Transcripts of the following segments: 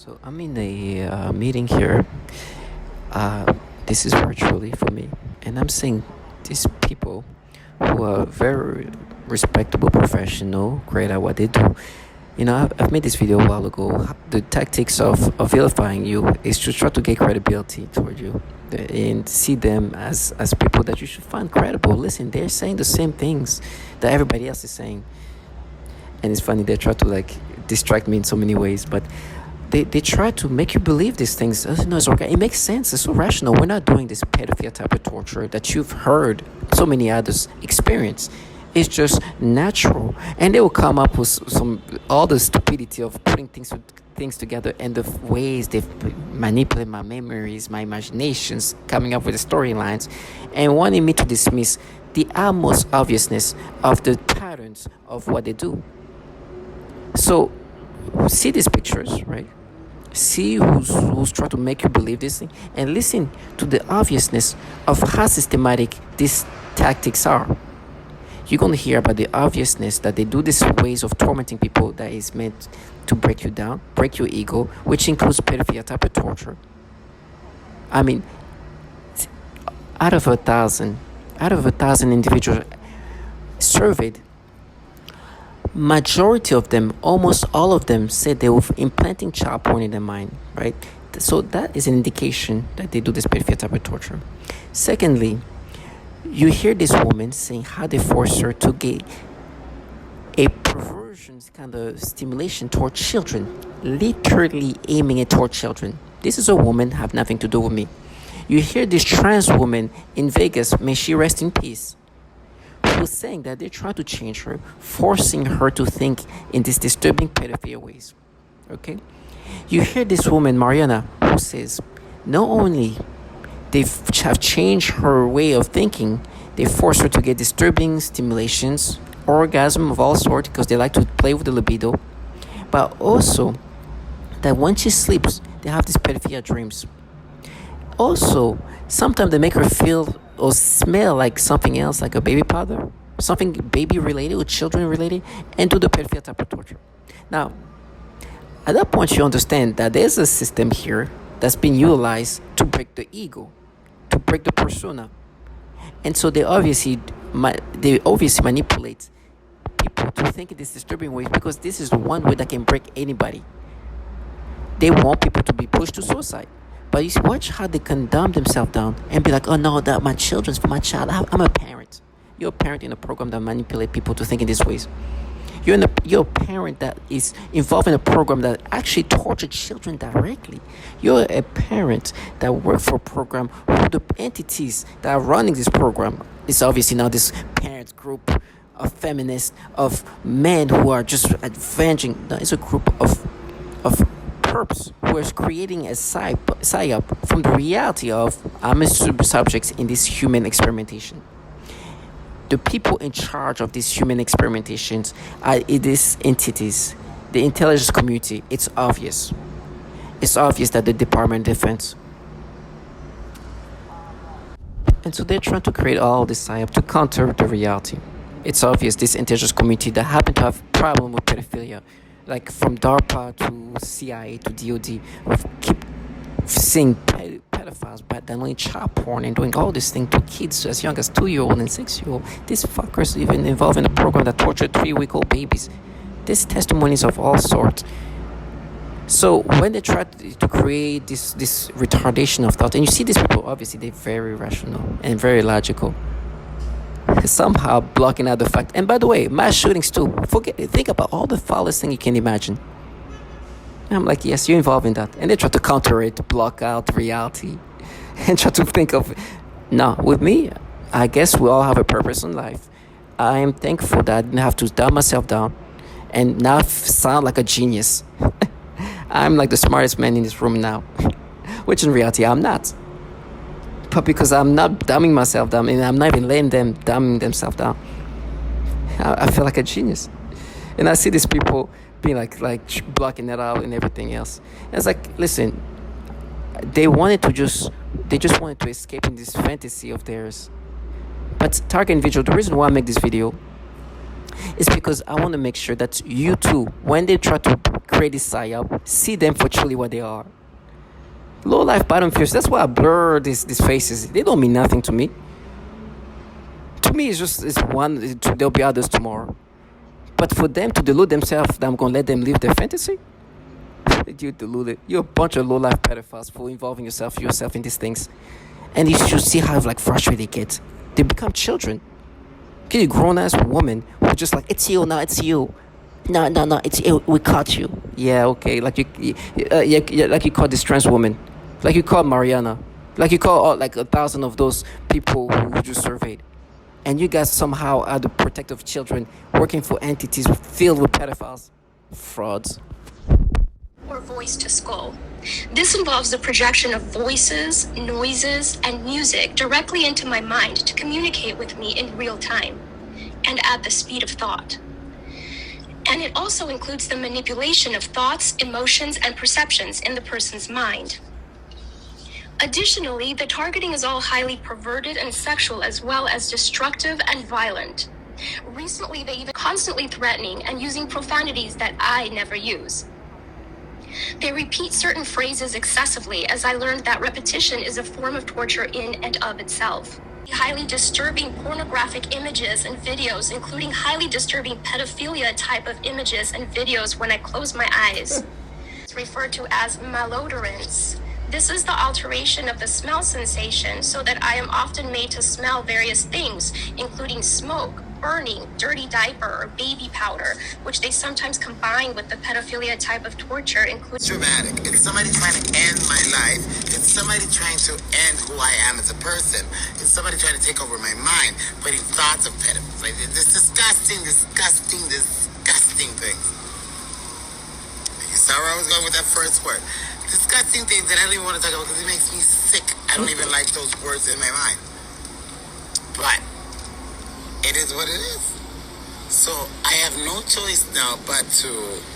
So I'm in a meeting here. Uh, this is virtually for me, and I'm seeing these people who are very respectable professional, great at what they do. I've made this video a while ago. The tactics of vilifying you is to try to get credibility toward you and see them as people that you should find credible. Listen, they're saying the same things that everybody else is saying. And it's funny, they try to distract me in so many ways, but they try to make you believe these things. No, it's okay. It makes sense. It's so rational. We're not doing this pedophilia type of torture that you've heard so many others experience. It's just natural, and they will come up with all the stupidity of putting things together and the ways they manipulate my memories, my imaginations, coming up with the storylines, and wanting me to dismiss the utmost obviousness of the patterns of what they do. So, see these pictures, right? See who's trying to make you believe this thing, and listen to the obviousness of how systematic these tactics are. You're going to hear about the obviousness that they do these ways of tormenting people that is meant to break you down, break your ego, which includes pedophilia type of torture. I mean, out of a thousand individuals surveyed, majority of them, almost all of them, said they were implanting child porn in their mind, right? So that is an indication that they do this pedophilia type of torture. Secondly, you hear this woman saying how they force her to get a perversion kind of stimulation toward children, literally aiming it toward children. This is a woman, have nothing to do with me. You hear this trans woman in Vegas, may she rest in peace, who's saying that they're trying to change her, forcing her to think in these disturbing pedophilia ways. Okay? You hear this woman, Mariana, who says not only they have changed her way of thinking, they force her to get disturbing stimulations, orgasm of all sorts, because they like to play with the libido, but also that when she sleeps, they have these pedophilia dreams. Also, sometimes they make her feel or smell like something else, like a baby powder, something baby related or children related, and do the pedophilia type of torture. Now, at that point, you understand that there's a system here that's been utilized to break the ego, to break the persona. And so they obviously manipulate people to think in this disturbing way, because this is the one way that can break anybody. They want people to be pushed to suicide. But you watch how they condemn themselves down and be like, oh no, that my children's for my child. I'm a parent. You're a parent in a program that manipulates people to think in these ways. You're a parent that is involved in a program that actually tortures children directly. You're a parent that works for a program who the entities that are running this program is obviously now this parents group of feminists, of men who are just avenging. No, it's a group of perps who is creating a psyop from the reality of subjects in this human experimentation. The people in charge of these human experimentations are these entities, the intelligence community. It's obvious. It's obvious that the Department of Defense. And so they're trying to create all this psyop to counter the reality. It's obvious this intelligence community that happen to have problem with pedophilia, like from DARPA to CIA to DOD, keep seeing pedophiles, but then only child porn and doing all this thing to kids as young as 2-year-old and 6-year-old. These fuckers even involved in a program that tortured 3-week-old babies. There's testimonies of all sorts. So when they try to create this retardation of thought, and you see these people, obviously they're very rational and very logical, somehow blocking out the fact. And by the way, mass shootings too. Think about all the foulest thing you can imagine. And I'm like, yes, you're involved in that. And they try to counter it, block out reality, and try to think of, no, with me, I guess we all have a purpose in life. I am thankful that I didn't have to dumb myself down and now sound like a genius. I'm like the smartest man in this room now, which in reality I'm not. But because I'm not dumbing myself down, and I'm not even letting them dumbing themselves down, I feel like a genius. And I see these people being like blocking that out and everything else. And it's like, listen, they just wanted to escape in this fantasy of theirs. But target individual, the reason why I make this video It's because I want to make sure that you too, when they try to create this psyop, see them for truly what they are. Low life bottom fears. That's why I blur these faces. They don't mean nothing to me. To me, it's one. There'll be others tomorrow. But for them to delude themselves that I'm gonna let them live their fantasy, you deluded. You're a bunch of low life pedophiles for involving yourself in these things. And you should see how frustrated they get. They become children. Get a grown ass woman who just like, it's you, no, it's you. No, it's you. We caught you. Yeah, okay. Like like you caught this trans woman, like you caught Mariana, like you caught like 1,000 of those people who you just surveyed, and you guys somehow are the protective children working for entities filled with pedophiles, frauds. Or voice to skull. This involves the projection of voices, noises, and music directly into my mind to communicate with me in real time and at the speed of thought. And it also includes the manipulation of thoughts, emotions, and perceptions in the person's mind. Additionally, the targeting is all highly perverted and sexual, as well as destructive and violent. Recently, they even constantly threatening and using profanities that I never use. They repeat certain phrases excessively, as I learned that repetition is a form of torture in and of itself. Highly disturbing pornographic images and videos, including highly disturbing pedophilia type of images and videos when I close my eyes. It's referred to as malodorance. This is the alteration of the smell sensation so that I am often made to smell various things, including smoke, burning, dirty diaper, or baby powder, which they sometimes combine with the pedophilia type of torture, including... Dramatic. It's somebody trying to end my life. It's somebody trying to end who I am as a person. It's somebody trying to take over my mind, putting thoughts of pedophiles. Like this disgusting thing. You saw where I was going with that first word. Disgusting things that I don't even want to talk about because it makes me sick. I don't even like those words in my mind. But it is what it is. So I have no choice now but to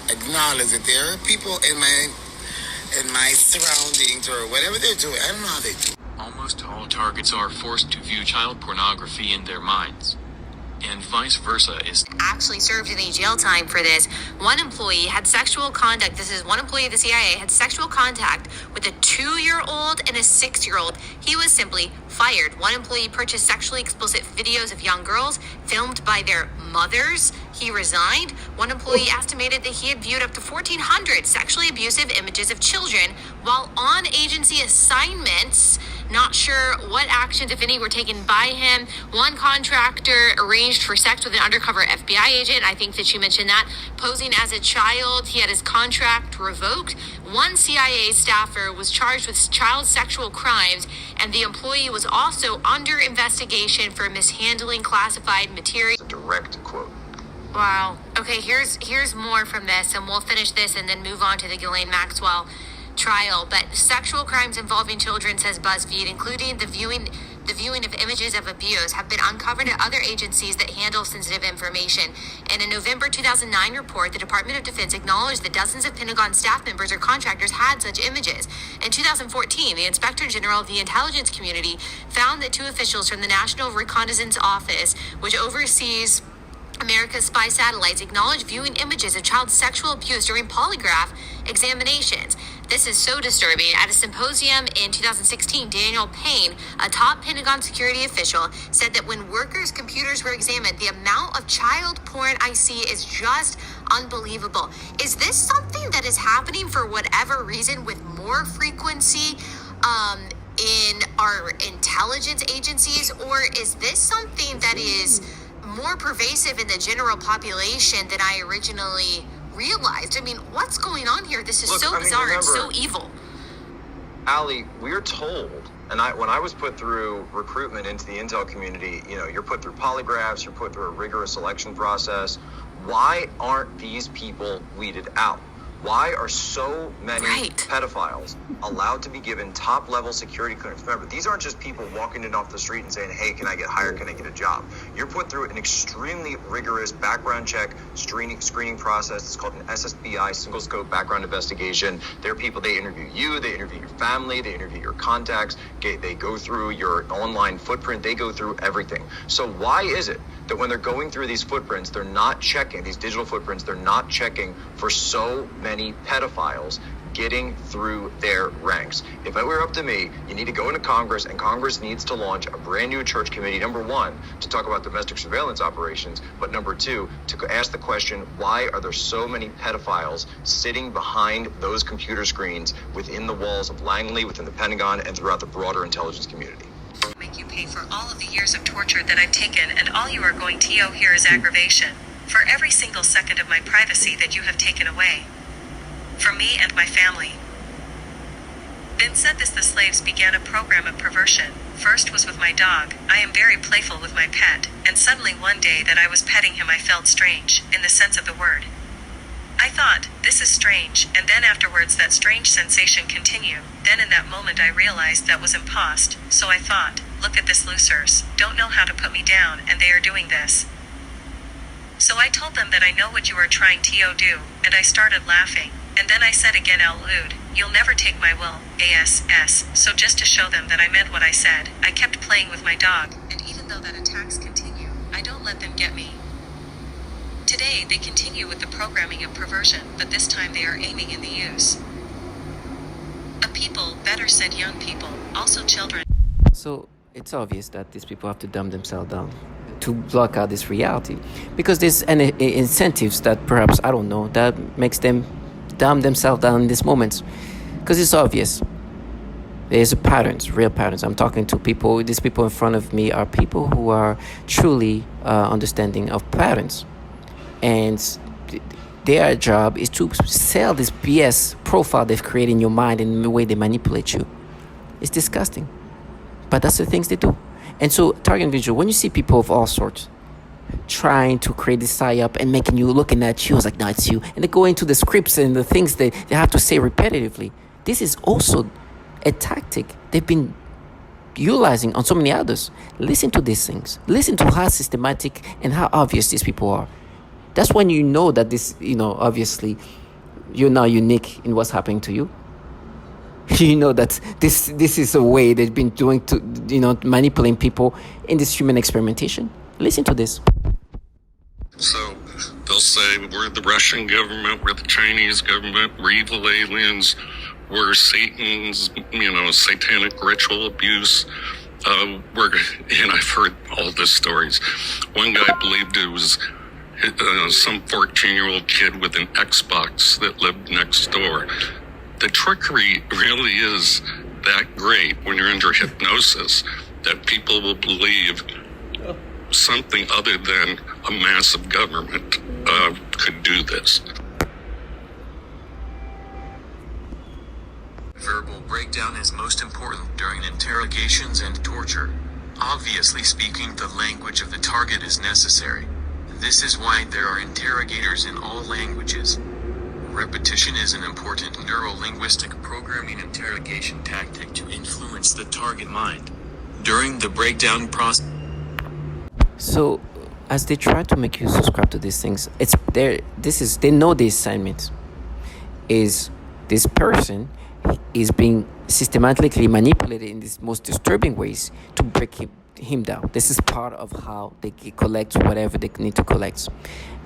acknowledge that there are people in my surroundings or whatever they're doing. I don't know how they do. Almost all targets are forced to view child pornography in their minds, and vice versa is actually served any jail time for this. One employee had sexual contact. This is one employee of the CIA had sexual contact with a 2-year-old and a 6-year-old. He was simply fired. One employee purchased sexually explicit videos of young girls filmed by their mothers. He resigned. One employee estimated that he had viewed up to 1,400 sexually abusive images of children while on agency assignments. Not sure what actions, if any, were taken by him. One contractor arranged for sex with an undercover FBI agent. I think that you mentioned that. Posing as a child, he had his contract revoked. One CIA staffer was charged with child sexual crimes, and the employee was also under investigation for mishandling classified material. A direct quote. Wow. Okay, here's more from this, and we'll finish this and then move on to the Ghislaine Maxwell trial. But sexual crimes involving children, says BuzzFeed, including the viewing of images of abuse, have been uncovered at other agencies that handle sensitive information. In a November 2009 report, the Department of Defense acknowledged that dozens of Pentagon staff members or contractors had such images. In 2014, the Inspector General of the Intelligence Community found that 2 officials from the National Reconnaissance Office, which oversees America's spy satellites, acknowledged viewing images of child sexual abuse during polygraph examinations. This is so disturbing. At a symposium in 2016, Daniel Payne, a top Pentagon security official, said that when workers' computers were examined, the amount of child porn I see is just unbelievable. Is this something that is happening for whatever reason with more frequency in our intelligence agencies, or is this something that is more pervasive in the general population than I originally realized? I mean, what's going on here? This is bizarre and so evil. Allie, we're told, and when I was put through recruitment into the intel community, you're put through polygraphs, you're put through a rigorous selection process. Why aren't these people weeded out? Why are so many pedophiles allowed to be given top-level security clearance? Remember, these aren't just people walking in off the street and saying, hey, can I get hired? Can I get a job? You're put through an extremely rigorous background check screening process. It's called an SSBI, single scope background investigation. There are people, they interview you, they interview your family, they interview your contacts, they go through your online footprint, they go through everything. So why is it that when they're going through these footprints, they're not checking, these digital footprints, they're not checking for so many pedophiles getting through their ranks? If it were up to me, you need to go into Congress, and Congress needs to launch a brand new church committee, number one, to talk about domestic surveillance operations, but number two, to ask the question, why are there so many pedophiles sitting behind those computer screens within the walls of Langley, within the Pentagon, and throughout the broader intelligence community? Make you pay for all of the years of torture that I've taken, and all you are going to owe here is aggravation for every single second of my privacy that you have taken away from me and my family. Then said this, the slaves began a program of perversion. First was with my dog. I am very playful with my pet, and suddenly one day that I was petting him I felt strange, in the sense of the word. I thought, this is strange, and then afterwards that strange sensation continued. Then in that moment I realized that was impost, so I thought, look at this losers, don't know how to put me down, and they are doing this. So I told them that I know what you are trying to do, and I started laughing. And then I said again out loud, you'll never take my will, ASS. So just to show them that I meant what I said, I kept playing with my dog, and even though that attacks continue, I don't let them get me. Today, they continue with the programming of perversion, but this time they are aiming in the use of people, better said young people, also children. So it's obvious that these people have to dumb themselves down to block out this reality, because there's incentives that perhaps, I don't know, that makes them dumb themselves down in these moments, because it's obvious. There's patterns, real patterns. I'm talking to people. These people in front of me are people who are truly understanding of patterns, and their job is to sell this BS profile they've created in your mind and the way they manipulate you. It's disgusting, but that's the things they do. And so, target visual, when you see people of all sorts trying to create this psyop and making you looking at you, it's like, no, it's you. And they go into the scripts and the things that they have to say repetitively. This is also a tactic they've been utilizing on so many others. Listen to these things. Listen to how systematic and how obvious these people are. That's when you know that this, obviously, you're not unique in what's happening to you. You know that this is a way they've been doing to, manipulating people in this human experimentation. Listen to this. So they'll say, we're the Russian government, we're the Chinese government, we're evil aliens, we're Satan's, satanic ritual abuse. And I've heard all the stories. One guy believed it was some 14-year-old kid with an Xbox that lived next door. The trickery really is that great when you're under hypnosis, that people will believe something other than a massive government could do this. Verbal breakdown is most important during interrogations and torture. Obviously speaking, the language of the target is necessary. This is why there are interrogators in all languages. Repetition is an important neuro-linguistic programming interrogation tactic to influence the target mind. During the breakdown process. So, as they try to make you subscribe to these things, they know the assignment is this person is being systematically manipulated in these most disturbing ways to break him down. This is part of how they collect whatever they need to collect.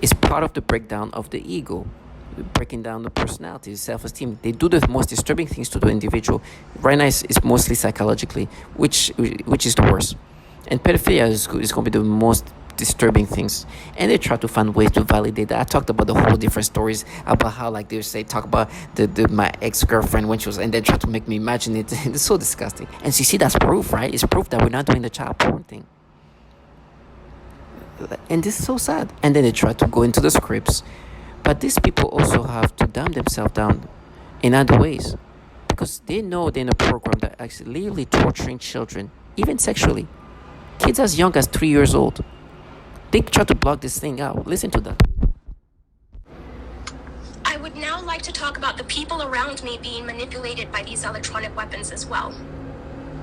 It's part of the breakdown of the ego, breaking down the personality, self-esteem. They do the most disturbing things to the individual. Right now, it's mostly psychologically, which is the worst. And pedophilia is going to be the most disturbing things. And they try to find ways to validate that. I talked about the whole different stories about how, like, they say, talk about my ex-girlfriend when she was, and they try to make me imagine it. It's so disgusting. And so you see, that's proof, right? It's proof that we're not doing the child porn thing. And this is so sad. And then they try to go into the scripts. But these people also have to dumb themselves down in other ways, because they know they're in a program that actually literally torturing children, even sexually. Kids as young as 3 years old. They try to block this thing out. Listen to that. I would now like to talk about the people around me being manipulated by these electronic weapons as well.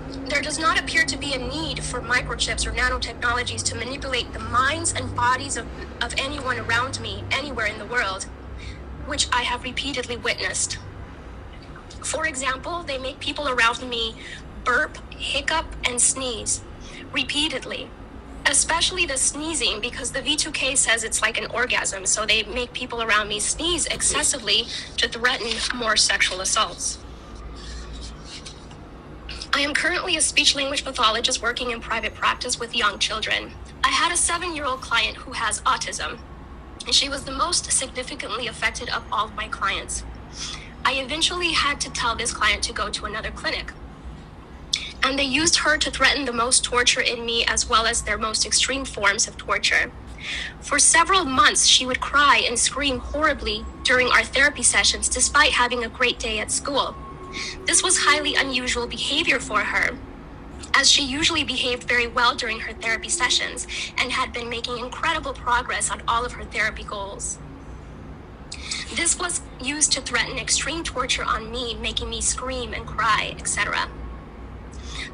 There does not appear to be a need for microchips or nanotechnologies to manipulate the minds and bodies of anyone around me, anywhere in the world, which I have repeatedly witnessed. For example, they make people around me burp, hiccup, and sneeze repeatedly, especially the sneezing, because the V2K says it's like an orgasm, so they make people around me sneeze excessively to threaten more sexual assaults. I am currently a speech-language pathologist working in private practice with young children. I had a 7-year-old client who has autism, and she was the most significantly affected of all of my clients. I eventually had to tell this client to go to another clinic. And they used her to threaten the most torture in me, as well as their most extreme forms of torture. For several months, she would cry and scream horribly during our therapy sessions, despite having a great day at school. This was highly unusual behavior for her, as she usually behaved very well during her therapy sessions and had been making incredible progress on all of her therapy goals. This was used to threaten extreme torture on me, making me scream and cry, etc.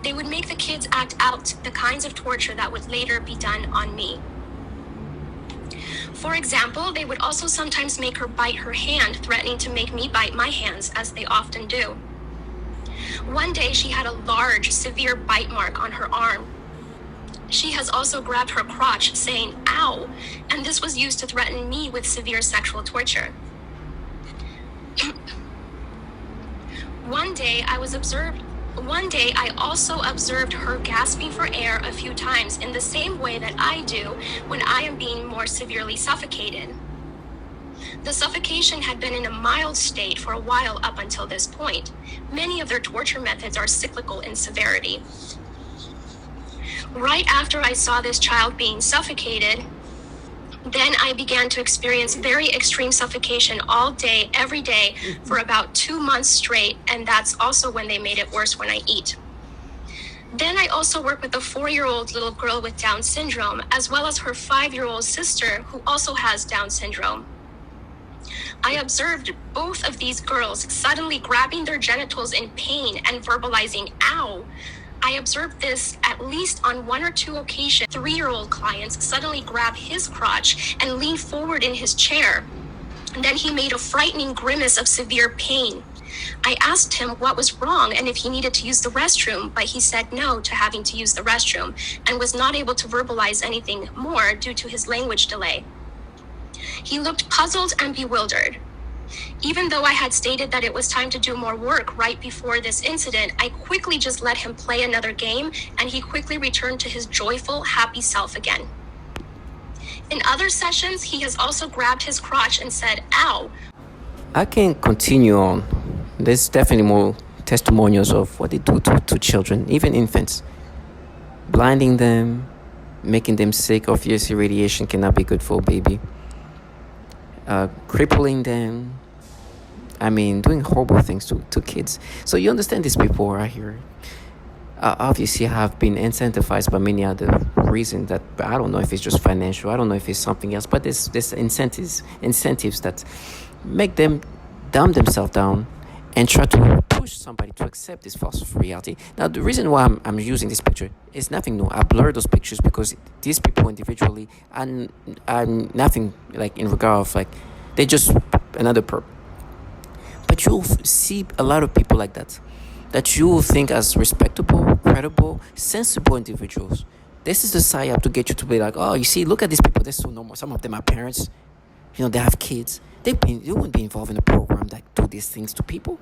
They would make the kids act out the kinds of torture that would later be done on me. For example, they would also sometimes make her bite her hand, threatening to make me bite my hands, as they often do. One day, she had a large, severe bite mark on her arm. She has also grabbed her crotch, saying, "Ow," and this was used to threaten me with severe sexual torture. One day, I also observed her gasping for air a few times in the same way that I do when I am being more severely suffocated. The suffocation had been in a mild state for a while up until this point. Many of their torture methods are cyclical in severity. Right after I saw this child being suffocated, then I began to experience very extreme suffocation all day, every day, for about 2 months straight, and that's also when they made it worse when I eat. Then I also work with a 4-year-old little girl with Down syndrome, as well as her 5-year-old sister, who also has Down syndrome. I observed both of these girls suddenly grabbing their genitals in pain and verbalizing, "Ow." I observed this at least on 1 or 2 occasions. 3-year-old clients suddenly grab his crotch and lean forward in his chair. And then he made a frightening grimace of severe pain. I asked him what was wrong and if he needed to use the restroom, but he said no to having to use the restroom and was not able to verbalize anything more due to his language delay. He looked puzzled and bewildered. Even though I had stated that it was time to do more work right before this incident, I quickly just let him play another game, and he quickly returned to his joyful, happy self again. In other sessions, he has also grabbed his crotch and said, "Ow." I can continue on. There's definitely more testimonials of what they do to children, even infants. Blinding them, making them sick. Obviously, radiation cannot be good for a baby. Crippling them. Doing horrible things to kids. So you understand these people right here. Obviously have been incentivized by many other reasons that I don't know if it's just financial. I don't know if it's something else. But there's incentives that make them dumb themselves down and try to push somebody to accept this false reality. Now, the reason why I'm using this picture is nothing new. I blurred those pictures because these people individually are nothing like in regard of like they're just another perp. But you'll see a lot of people like that you will think as respectable, credible, sensible individuals. This is the psyop to get you to be like, oh, you see, look at these people. They're so normal. Some of them are parents. They have kids. They wouldn't be involved in a program that do these things to people.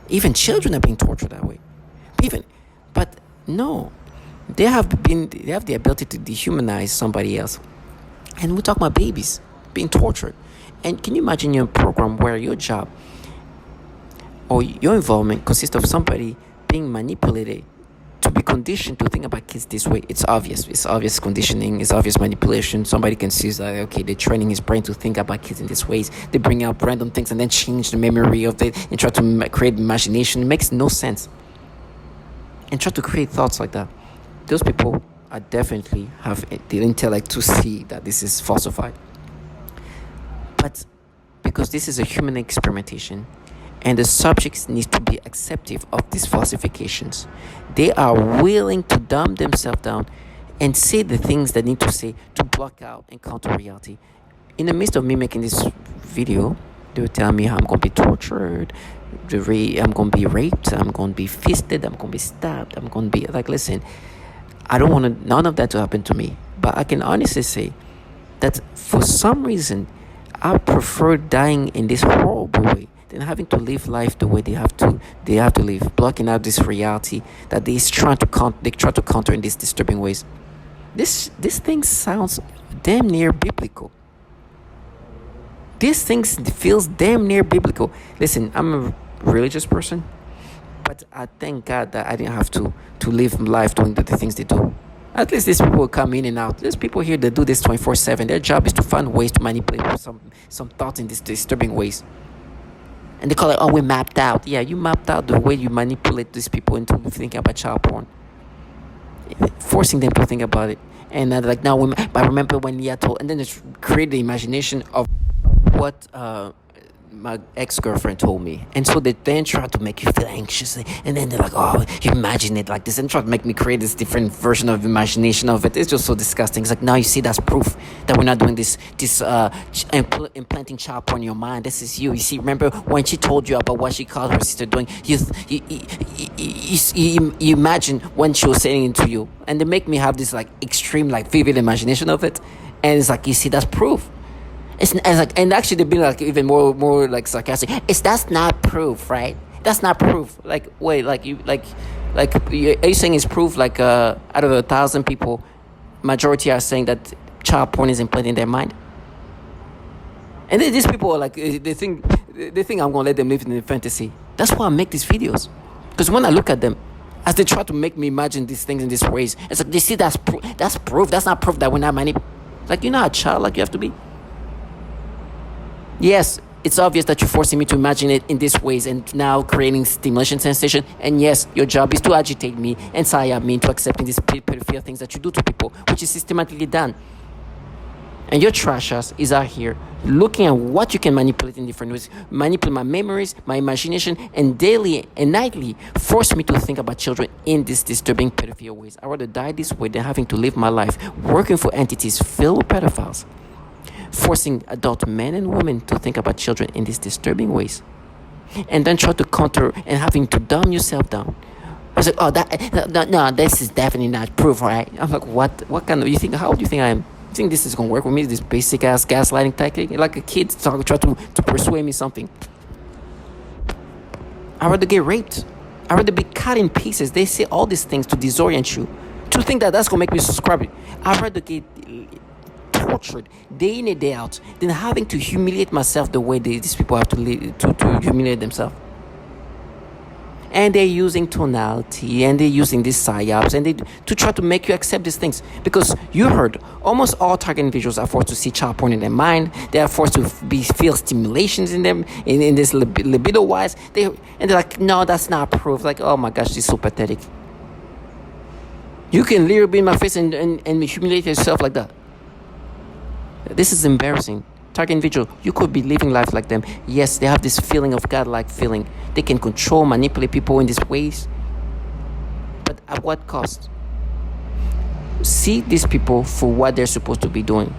Even children are being tortured that way. But no, they have the ability to dehumanize somebody else. And we talk about babies being tortured. And can you imagine your program where your job or your involvement consists of somebody being manipulated to be conditioned to think about kids this way? It's obvious conditioning, it's obvious manipulation. Somebody can see that, okay, they're training his brain to think about kids in these ways. They bring out random things and then change the memory of it and try to create imagination. It makes no sense. And try to create thoughts like that. Those people are definitely have the intellect to see that this is falsified. But because this is a human experimentation, And the subjects need to be acceptive of these falsifications. They are willing to dumb themselves down and say the things they need to say to block out and counter reality. In the midst of me making this video, they would tell me how I'm going to be tortured, I'm going to be raped, I'm going to be fisted, I'm going to be stabbed, I'm going to be like, listen, I don't want none of that to happen to me. But I can honestly say that for some reason, I prefer dying in this horrible way than having to live life the way they have to live, blocking out this reality that they try to counter in these disturbing ways. This thing sounds damn near biblical. This thing feels damn near biblical. Listen, I'm a religious person, but I thank God that I didn't have to live life doing the things they do. At least these people come in and out. There's people here that do this 24/7. Their job is to find ways to manipulate some thoughts in these disturbing ways. And they call it, oh, we mapped out. Yeah, you mapped out the way you manipulate these people into thinking about child porn. Forcing them to think about it. And like now, I remember when Leah told, and then just create the imagination of what my ex-girlfriend told me. And so they then try to make you feel anxious, and then they're like, oh, you imagine it like this, and try to make me create this different version of imagination of it. It's just so disgusting. It's like, now you see, that's proof that we're not doing this implanting child porn in your mind. This is you see, remember when she told you about what she called her sister doing, you imagine when she was saying it to you, and they make me have this like extreme, like vivid imagination of it. And it's like, you see, that's proof. It's like, and actually they've been like even more like sarcastic. That's not proof, right? That's not proof. Like, wait, like are you saying it's proof? Like out of 1,000 people, majority are saying that child porn is implanted in their mind. And then these people are like, they think I'm gonna let them live in a fantasy. That's why I make these videos, because when I look at them, as they try to make me imagine these things in these ways, it's like, they see that's proof. That's proof. That's not proof that we're not manipulating. Like, you're not a child like you have to be. Yes, it's obvious that you're forcing me to imagine it in these ways and now creating stimulation sensation. And yes, your job is to agitate me and psyop me into accepting these pedophilia things that you do to people, which is systematically done. And your trash ass is out here looking at what you can manipulate in different ways, manipulate my memories, my imagination, and daily and nightly force me to think about children in these disturbing pedophilia ways. I'd rather die this way than having to live my life working for entities filled with pedophiles, forcing adult men and women to think about children in these disturbing ways, and then try to counter and having to dumb yourself down. I was like, oh, no, this is definitely not proof, right? I'm like, what kind of, how do you think I am? You think this is going to work with me, this basic ass gaslighting tactic? Like a kid try to persuade me something. I'd rather get raped. I'd rather be cut in pieces. They say all these things to disorient you, to think that that's going to make me subscribe. I'd rather get tortured day in and day out than having to humiliate myself the way these people have to humiliate themselves. And they're using tonality, and they're using these psyops, and to try to make you accept these things. Because you heard, almost all target individuals are forced to see child porn in their mind. They are forced to feel stimulations in them, in this libido wise. And they're like, no, that's not proof. Like, oh my gosh, this is so pathetic. You can literally be in my face and humiliate yourself like that. This is embarrassing. Target individual, you could be living life like them. Yes, they have this feeling of God-like feeling. They can control, manipulate people in these ways. But at what cost? See these people for what they're supposed to be doing.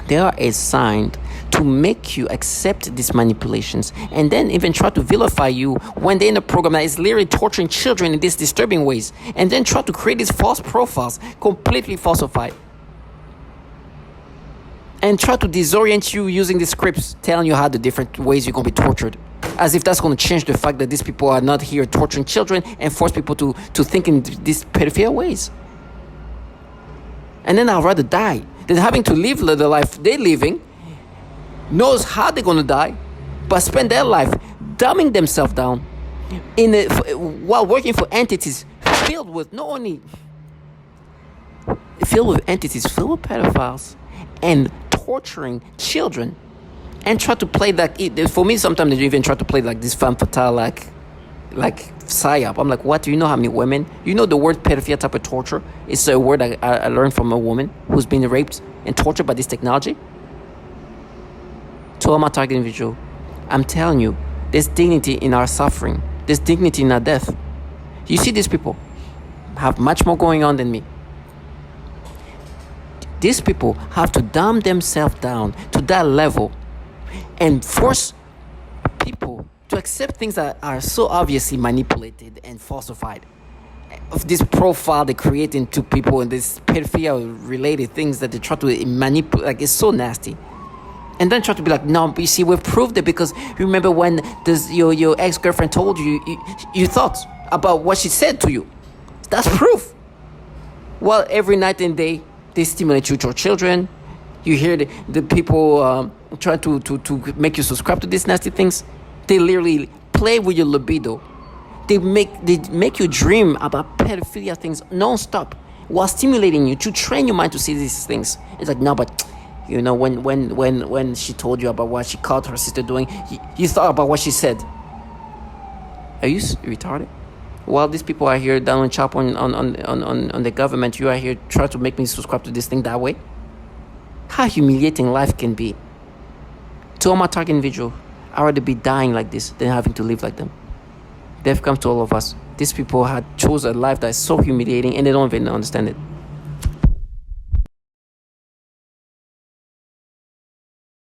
They are assigned to make you accept these manipulations, and then even try to vilify you when they're in a program that is literally torturing children in these disturbing ways, and then try to create these false profiles, completely falsified, and try to disorient you using the scripts, telling you how the different ways you're going to be tortured. As if that's going to change the fact that these people are not here torturing children and force people to think in these pedophilia ways. And then I'd rather die than having to live the life they're living, knows how they're going to die, but spend their life dumbing themselves down while working for entities filled with entities filled with pedophiles and torturing children, and try to play that. For me, sometimes they even try to play like this femme fatale, like psyop. I'm like, what? Do you know how many women? You know the word pedophilia type of torture is a word I learned from a woman who's been raped and tortured by this technology. To all my target individual, I'm telling you, There's dignity in our suffering. There's dignity in our death. You see, these people have much more going on than me. These people have to dumb themselves down to that level and force people to accept things that are so obviously manipulated and falsified. Of this profile they create into people and this pedophilia related things that they try to manipulate, like, it's so nasty. And then try to be like, no, but you see, we've proved it, because remember when your ex-girlfriend told you thought about what she said to you. That's proof. Well, every night and day, they stimulate you to your children. You hear the people try to make you subscribe to these nasty things. They literally play with your libido. They make you dream about pedophilia things non-stop while stimulating you to train your mind to see these things. It's like, no, but you know, when she told you about what she caught her sister doing, you thought about what she said. Are you retarded? While these people are here down and chop on the government, you are here trying to make me subscribe to this thing that way? How humiliating life can be. To all my target individual, I'd rather be dying like this than having to live like them. Death comes to all of us. These people had chose a life that is so humiliating and they don't even understand it.